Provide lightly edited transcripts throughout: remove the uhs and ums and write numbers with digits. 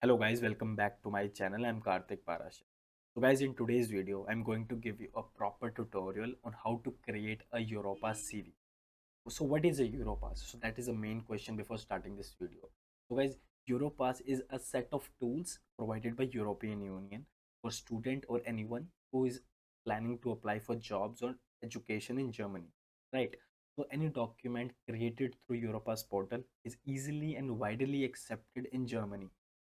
Hello guys, welcome back to my channel. I'm Karthik Parash. So guys, in today's video, I'm going to give you a proper tutorial on how to create a EUROPASS CV. So what is a EUROPASS? So that is the main question before starting this video. So guys, EUROPASS is a set of tools provided by European Union for student or anyone who is planning to apply for jobs or education in Germany, right? So any document created through EUROPASS portal is easily and widely accepted in Germany.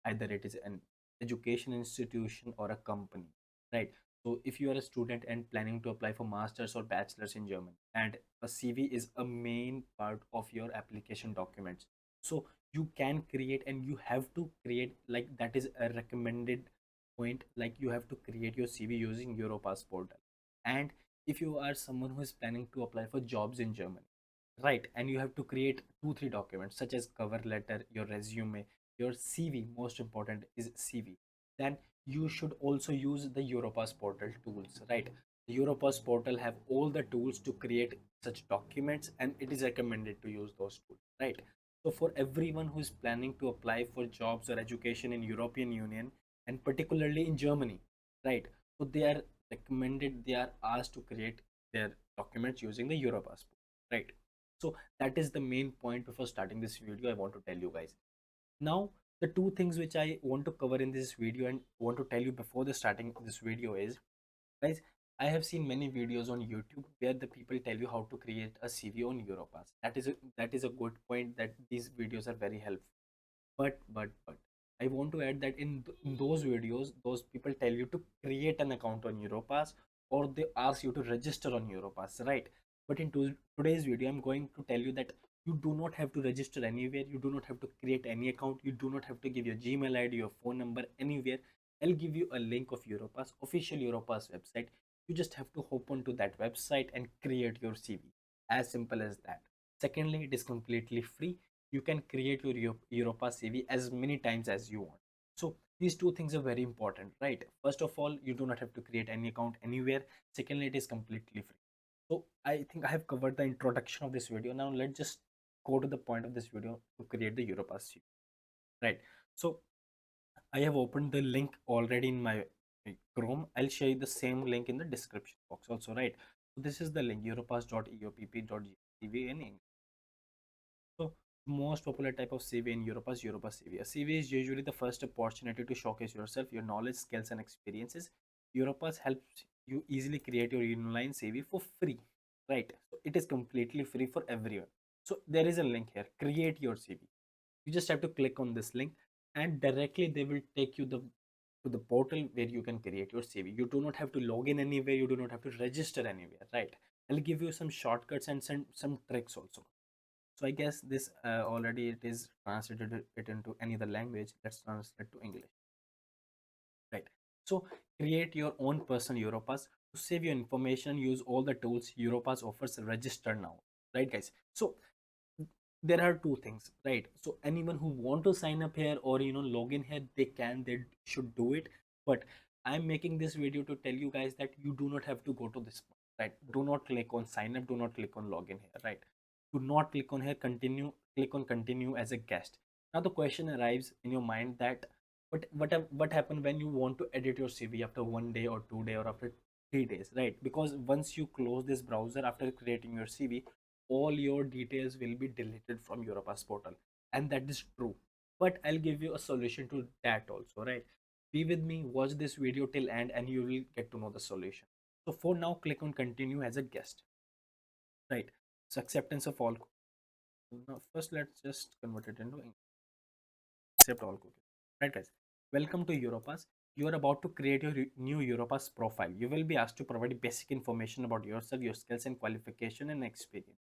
Either it is an education institution or a company, right? So if you are a student and planning to apply for masters or bachelors in Germany, and a CV is a main part of your application documents, so you can create and you have to create, like, that is a recommended point, like you have to create your CV using Europass portal. And if you are someone who is planning to apply for jobs in Germany, right, and you have to create 2 3 documents such as cover letter, your resume, your CV, most important is CV, then you should also use the Europass portal tools, right? The Europass portal have all the tools to create such documents, and it is recommended to use those tools, right? So for everyone who is planning to apply for jobs or education in European Union, and particularly in Germany, right, so they are recommended, they are asked to create their documents using the Europass, right? So that is the main point. Before starting this video, I want to tell you guys. Now, the two things which I want to cover in this video and want to tell you before the starting this video is, guys, I have seen many videos on YouTube where the people tell you how to create a CV on Europass. That is a good point, that these videos are very helpful. But I want to add that in those videos, those people tell you to create an account on Europass, or they ask you to register on Europass, right? But in today's video, I'm going to tell you that you do not have to register anywhere. You do not have to create any account. You do not have to give your Gmail ID, your phone number anywhere. I'll give you a link of Europass, official Europass website. You just have to hop onto that website and create your CV. As simple as that. Secondly, it is completely free. You can create your Europa CV as many times as you want. So these two things are very important, right? First of all, you do not have to create any account anywhere. Secondly, it is completely free. So I think I have covered the introduction of this video. Now let's just go to the point of this video to create the Europa CV, right? So I have opened the link already in my Chrome. I'll share you the same link in the description box also, right? So this is the link, europass.eopp.gv in English. So most popular type of CV in Europe is Europass CV. A CV is usually the first opportunity to showcase yourself, your knowledge, skills, and experiences. Europass helps you easily create your online CV for free, right? So it is completely free for everyone. So there is a link here. Create your CV. You just have to click on this link, and directly they will take you to the portal where you can create your CV. You do not have to log in anywhere. You do not have to register anywhere, right? I'll give you some shortcuts and some tricks also. So I guess this already it is translated it into any other language. Let's translate to English, right? So create your own personal Europass to save your information. Use all the tools Europass offers. Register now, right, guys? So there are two things, right? So anyone who want to sign up here or log in here, they should do it. But I'm making this video to tell you guys that you do not have to go to this point, right? Do not click on sign up, do not click on login here, right? Do not click on here continue, click on continue as a guest. Now the question arrives in your mind that what happened when you want to edit your CV after 1 day or 2 day or after 3 days, right? Because once you close this browser after creating your CV, all your details will be deleted from Europass portal, and that is true. But I'll give you a solution to that also, right? Be with me, watch this video till end, and you will get to know the solution. So for now, click on continue as a guest, right? So acceptance of all. Now first, let's just convert it into English. Accept all cookies, right, guys? Welcome to Europass. You are about to create your new Europass profile. You will be asked to provide basic information about yourself, your skills and qualification and experience.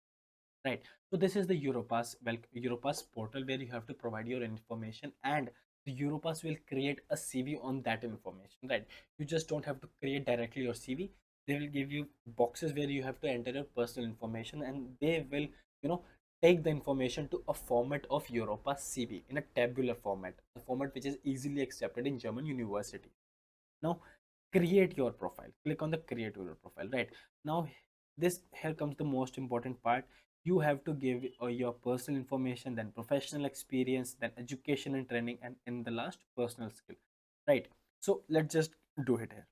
Right. So this is the Europass, well, Europass portal where you have to provide your information, and the Europass will create a CV on that information. Right. You just don't have to create directly your CV. They will give you boxes where you have to enter your personal information, and they will, you know, take the information to a format of Europass CV in a tabular format, a format which is easily accepted in German university. Now create your profile. Click on the create your profile. Right. Now this here comes the most important part. You have to give your personal information, then professional experience, then education and training, and in the last, personal skill, right? So let's just do it here.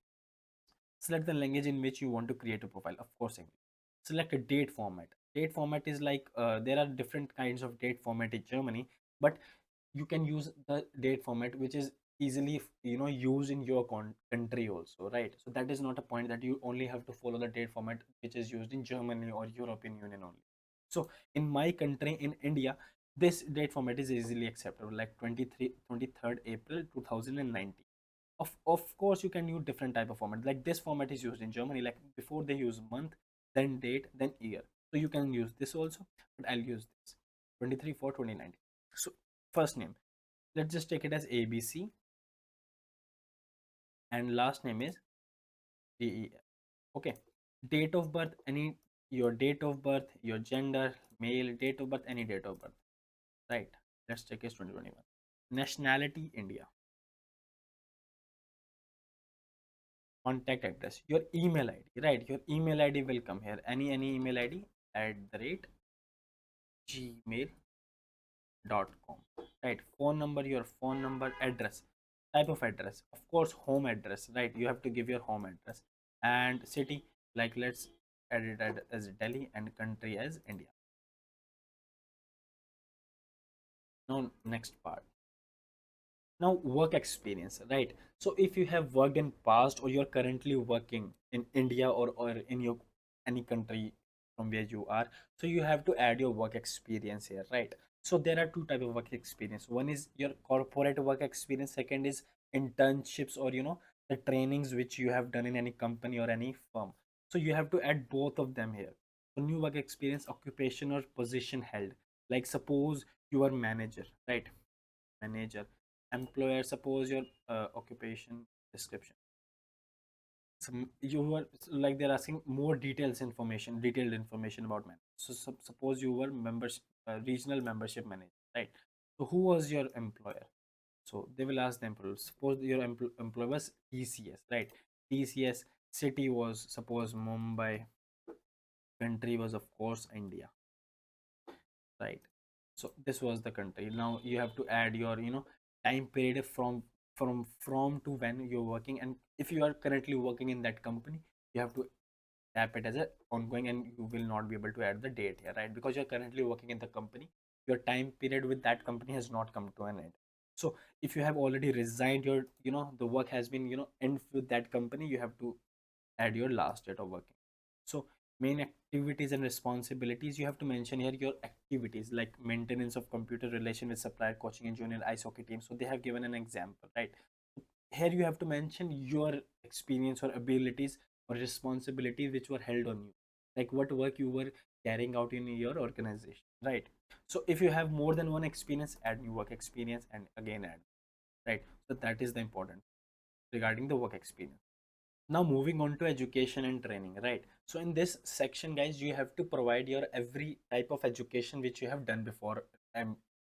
Select the language in which you want to create a profile, of course English. Select a date format. Date format is like, there are different kinds of date format in Germany, but you can use the date format which is easily used in your country also, right? So that is not a point that you only have to follow the date format which is used in Germany or European Union only. So in my country, in India, this date format is easily acceptable, like 23rd April 2019. Of course you can use different type of format, like this format is used in Germany, like before they use month, then date, then year. So you can use this also, but I'll use this 23 for 2019. So first name, let's just take it as ABC, and last name is DEF. Okay. Date of birth, any, your date of birth, your gender, male, date of birth, any date of birth, right? Let's take it 2021. Nationality, India. Contact address, your email ID, right? Your email ID will come here, any email ID at the rate gmail.com, right? Phone number, your phone number. Address, type of address, of course home address, right? You have to give your home address. And city, like let's edit it as Delhi, and country as India. Now next part. Now work experience, right? So if you have worked in past, or you're currently working in India, or in your any country from where you are, so you have to add your work experience here, right? So there are two type of work experience. One is your corporate work experience, second is internships, or the trainings which you have done in any company or any firm. So you have to add both of them here. So new work experience, occupation or position held, like suppose you are manager, right? Manager. Employer, suppose your occupation description. Some you were, like they're asking more detailed information about man. So suppose you were members, regional membership manager, right? So who was your employer? So they will ask the employer. Suppose your employer was TCS, right? TCS. City was, suppose, Mumbai. Country was, of course, India, right? So this was the country. Now you have to add your time period from to when you're working, and if you are currently working in that company, you have to tap it as a ongoing, and you will not be able to add the date here, right? Because you're currently working in the company, your time period with that company has not come to an end. So if you have already resigned, your the work has been end with that company, you have to add your last date of working. So main activities and responsibilities, you have to mention here your activities, like maintenance of computer, relation with supplier, coaching and junior ice hockey team. So they have given an example, right? Here you have to mention your experience or abilities or responsibilities which were held on you, like what work you were carrying out in your organization, right? So if you have more than one experience, add new work experience, and again add, right? So that is the important regarding the work experience. Now moving on to education and training, right? So in this section, guys, you have to provide your every type of education which you have done before,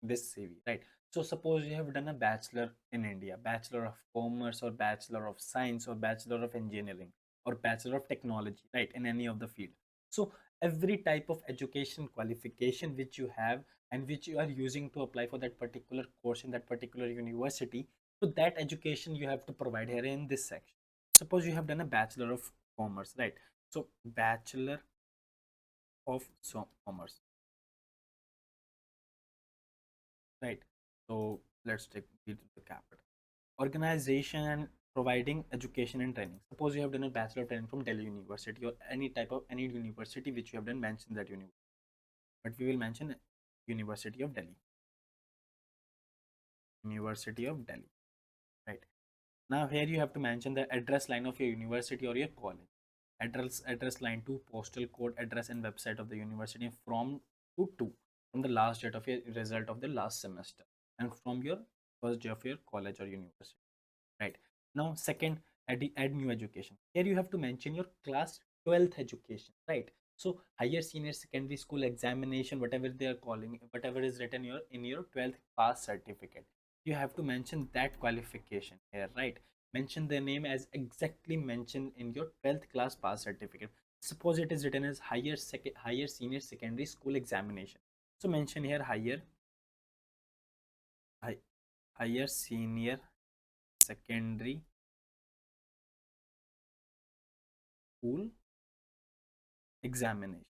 this CV, right? So suppose you have done a bachelor in India, bachelor of commerce, or bachelor of science, or bachelor of engineering, or bachelor of technology, right? In any of the field. So every type of education qualification which you have, and which you are using to apply for that particular course in that particular university, so that education you have to provide here in this section. Suppose you have done a bachelor of commerce, right? So bachelor of commerce, right? So let's take the capital. Organization and providing education and training. Suppose you have done a bachelor of training from Delhi University, or any type of any university which you have done, mention that university, but we will mention University of Delhi. University of Delhi, right? Now here you have to mention the address line of your university or your college. Address line to postal code, address and website of the university, from to from the last date of your result of the last semester, and from your first day of your college or university, right? Now second, add new education. Here you have to mention your class 12th education, right? So higher senior secondary school examination, whatever they are calling, whatever is written in your 12th pass certificate, you have to mention that qualification here, right? Mention the name as exactly mentioned in your 12th class pass certificate. Suppose it is written as higher senior secondary school examination. So mention here hi, higher senior secondary school examination,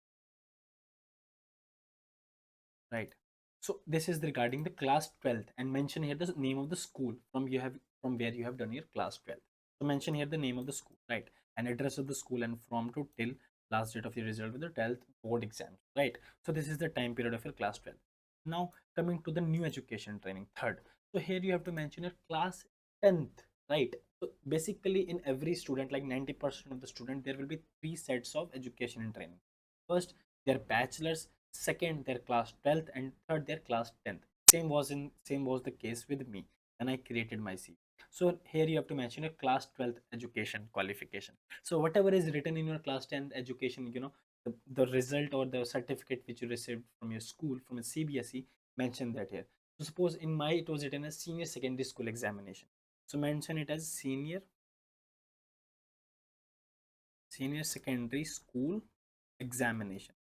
right? So this is regarding the class 12th, and mention here the name of the school from where you have done your class 12th. So mention here the name of the school, right? And address of the school, and from to till last date of your result with the 12th board exams, right? So this is the time period of your class 12. Now coming to the new education training third. So here you have to mention your class 10th, right? So basically in every student, like 90% of the student, there will be three sets of education and training. First, their bachelor's, second their class 12th, and third their class 10th. Same was the case with me when I created my CV. So here you have to mention a class 12th education qualification. So whatever is written in your class 10th education, the result or the certificate which you received from your school, from a CBSE, mention that here. So suppose in my it was written as senior secondary school examination. So mention it as senior secondary school examination,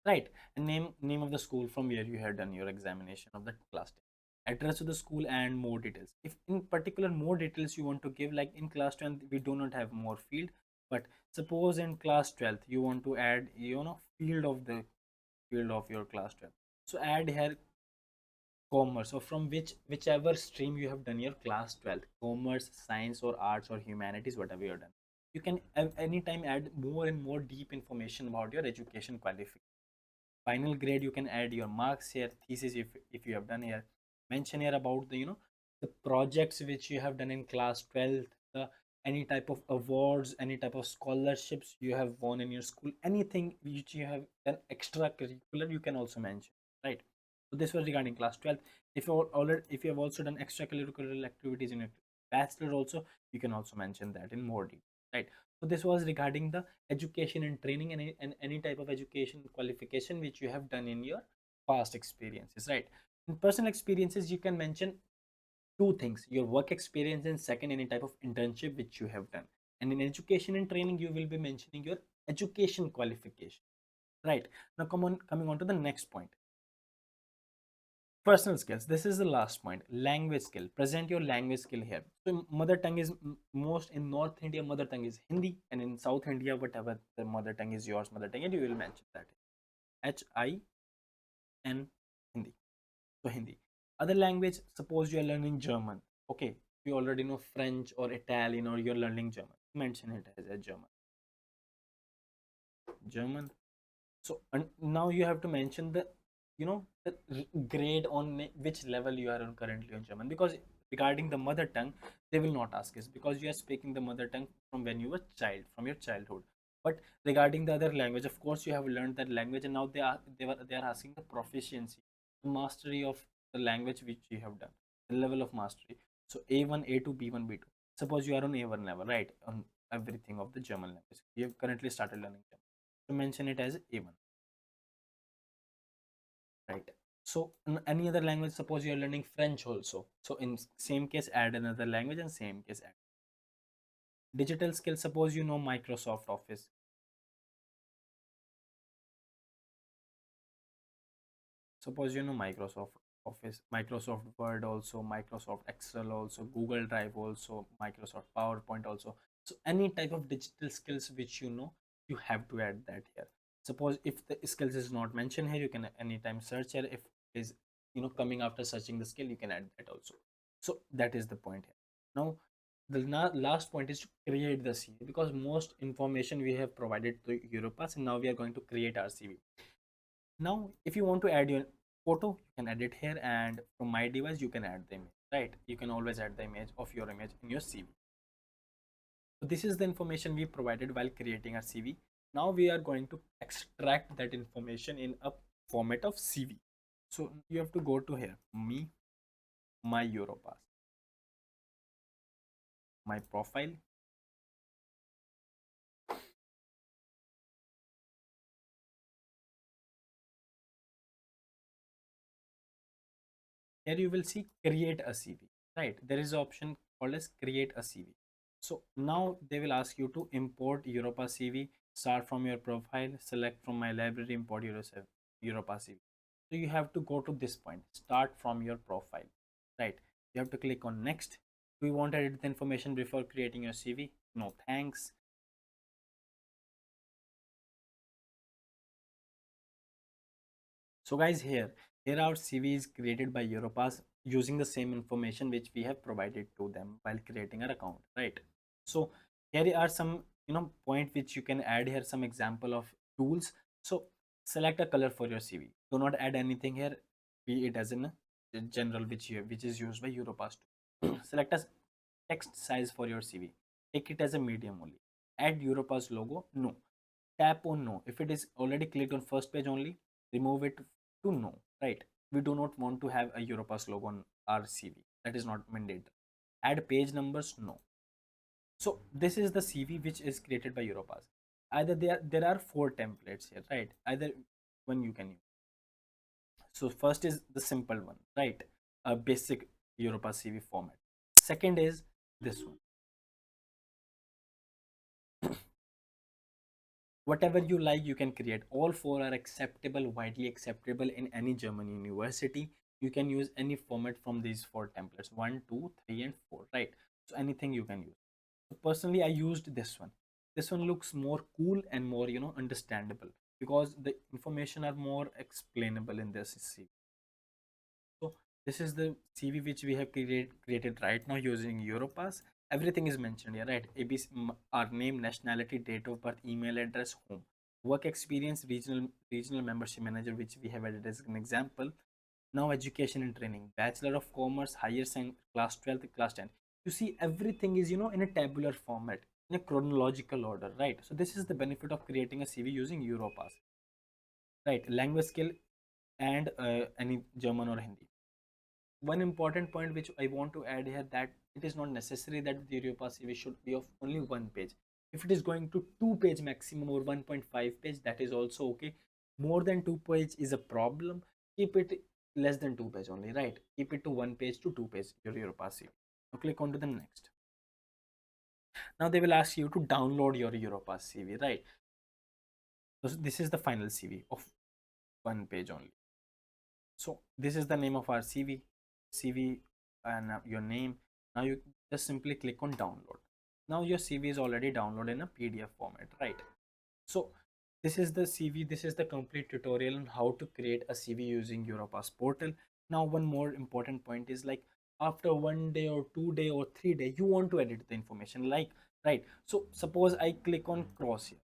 right? And name of the school from where you had done your examination of the class 10, address of the school, and more details. If in particular more details you want to give, like in class 10 we do not have more field, but suppose in class 12th you want to add field of your class 12, so add here commerce, or from whichever stream you have done your class 12th, commerce, science, or arts, or humanities, whatever you've done. You can anytime add more and more deep information about your education qualification. Final grade, you can add your marks here, thesis if you have done here, mention here about the projects which you have done in class 12th, any type of awards, any type of scholarships you have won in your school, anything which you have done extracurricular, you can also mention, right? So this was regarding class 12th. If you have also done extracurricular activities in your bachelor also, you can also mention that in more detail, right? So this was regarding the education and training, and any type of education qualification which you have done in your past experiences, right? In personal experiences, you can mention two things: your work experience, and second, any type of internship which you have done. And in education and training, you will be mentioning your education qualification, right? Now coming on to the next point: personal skills. This is the last point. Language skill. Present your language skill here. So mother tongue is most in North India, mother tongue is Hindi, and in South India, whatever the mother tongue is yours mother tongue, and you will mention that HIN, Hindi. So Hindi. Other language, suppose you are learning German. Okay, you already know French or Italian, or you're learning German, mention it as a German. So and now you have to mention the grade on which level you are on currently on German, because regarding the mother tongue they will not ask us, because you are speaking the mother tongue from when you were child, from your childhood. But regarding the other language, of course you have learned that language, and now they are asking the proficiency, the mastery of the language which you have done, the level of mastery. So A1, A2, B1, B2. Suppose you are on A1 level, right, on everything of the German language, you have currently started learning German, to mention it as A1, right? So in any other language, suppose you are learning French also, so in same case add another language, and same case add digital skill. Suppose you know Microsoft Office, suppose you know Microsoft Office, Microsoft Word also, Microsoft Excel also, Google Drive also, Microsoft PowerPoint also. So any type of digital skills which you have to add that here. Suppose if the skills is not mentioned here, you can anytime search here. If is coming after searching the skill, you can add that also. So that is the point here. Now the last point is to create the CV, because most information we have provided to Europass, and now we are going to create our CV. Now if you want to add your photo, you can add it here, and from my device you can add the image, right? You can always add the image of your image in your CV. So this is the information we provided while creating our CV. Now we are going to extract that information in a format of CV. So you have to go to here, my Europass, my profile. Here you will see create a CV, right? There is an option called as create a CV. So now they will ask you to import EUROPASS CV. Start from your profile, select from my library, import EUROPASS CV. So you have to go to this point, start from your profile, right? You have to click on next. Do you want to edit the information before creating your CV? No, thanks. So guys, here our CV is created by Europass using the same information which we have provided to them while creating our account, right? So here are some point which you can add here, some example of tools. So select a color for your CV. Do not add anything here, be it as in a general which is used by Europass. Select a text size for your CV. Take it as a medium only. Add Europass logo. No. Tap on no. If it is already clicked on first page only, remove it to no, right? We do not want to have a Europass logo on our CV. That is not mandatory. Add page numbers, no. So this is the CV which is created by Europass. Either there are four templates here, right? Either one you can use. So first is the simple one, right? A basic Europass CV format. Second is this one. Whatever you like, you can create. All four are acceptable, widely acceptable in any German university. You can use any format from these four templates, 1, 2, 3, and 4, right? So anything you can use. So personally, I used this one. This one looks more cool and more understandable, because the information are more explainable in this CV. So this is the CV which we have created right now using Europass. Everything is mentioned here, right? ABC, our name, nationality, date of birth, email address, home, work experience, regional membership manager, which we have added as an example. Now education and training, Bachelor of Commerce, higher science, class 12th, class 10. You see everything is in a tabular format, in a chronological order, right? So this is the benefit of creating a CV using Europass, right? Language skill and any German or Hindi. One important point which I want to add here, that it is not necessary that the Europass CV should be of only one page. If it is going to 2 page maximum or 1.5 page, that is also okay. More than 2 page is a problem. Keep it less than 2 page only, right? Keep it to 1 page to 2 page, your Europass CV. Now click on to the next. Now they will ask you to download your Europass CV, right? So this is the final CV of 1 page only. So this is the name of our CV, and your name. Now you just simply click on download. Now your CV is already downloaded in a PDF format, right? So this is the CV. This is the complete tutorial on how to create a CV using Europass portal. Now one more important point is, like, after 1 day or 2 day or 3 day, you want to edit the information, like, right? So suppose I click on cross here.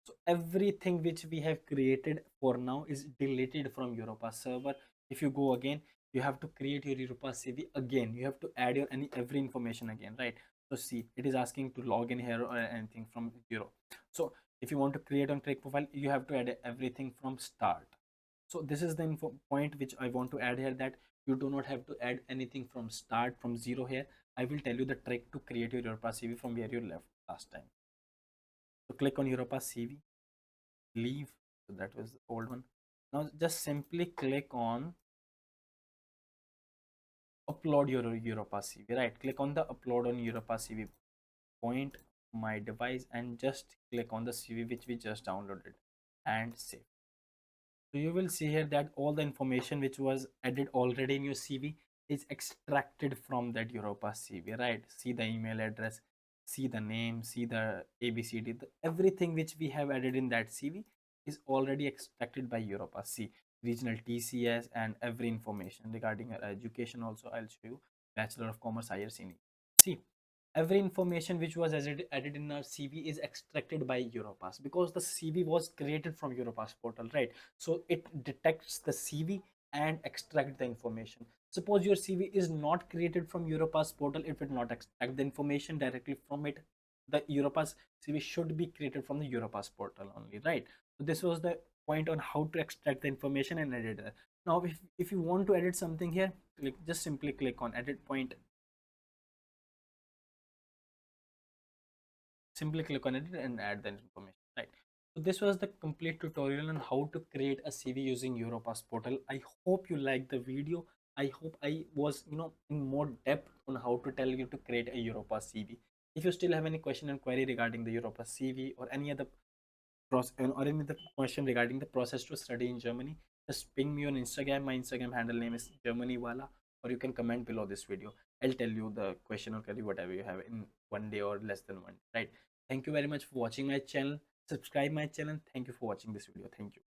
So everything which we have created for now is deleted from Europass server. If you go again, you have to create your Europass CV again. You have to add your every information again, right? So see, it is asking to log in here or anything from zero. So if you want to create on click profile, you have to add everything from start. So this is the point which I want to add here, that you do not have to add anything from start, from zero here. I will tell you the trick to create your Europass CV from where you left last time. So click on Europass CV, leave. So that was the old one. Now just simply click on upload your Europass CV, right? Click on the upload on Europass CV point, my device, and just click on the CV which we just downloaded and save. So you will see here that all the information which was added already in your CV is extracted from that Europass CV, right? See the email address, see the name, see the ABCD, everything which we have added in that CV is already extracted by Europass. See regional TCS and every information regarding your education also. I'll show you Bachelor of Commerce, higher senior. See, every information which was added in our CV is extracted by Europass, because the CV was created from Europass portal, right? So it detects the CV and extract the information. Suppose your CV is not created from Europass portal, it will not extract the information directly from it. The Europass CV should be created from the Europass portal only, right? So this was the point on how to extract the information and edit it. Now if you want to edit something here, just simply click on edit point. Simply click on it and add the information, right? So this was the complete tutorial on how to create a CV using Europass portal. I hope you liked the video. I hope I was in more depth on how to tell you to create a Europass CV. If you still have any question and query regarding the Europa CV or any other question regarding the process to study in Germany, just ping me on Instagram. My Instagram handle name is Germanywalla, or you can comment below this video. I'll tell you the question or query whatever you have in one day or less than one day, right? Thank you very much for watching my channel. Subscribe my channel. Thank you for watching this video. Thank you.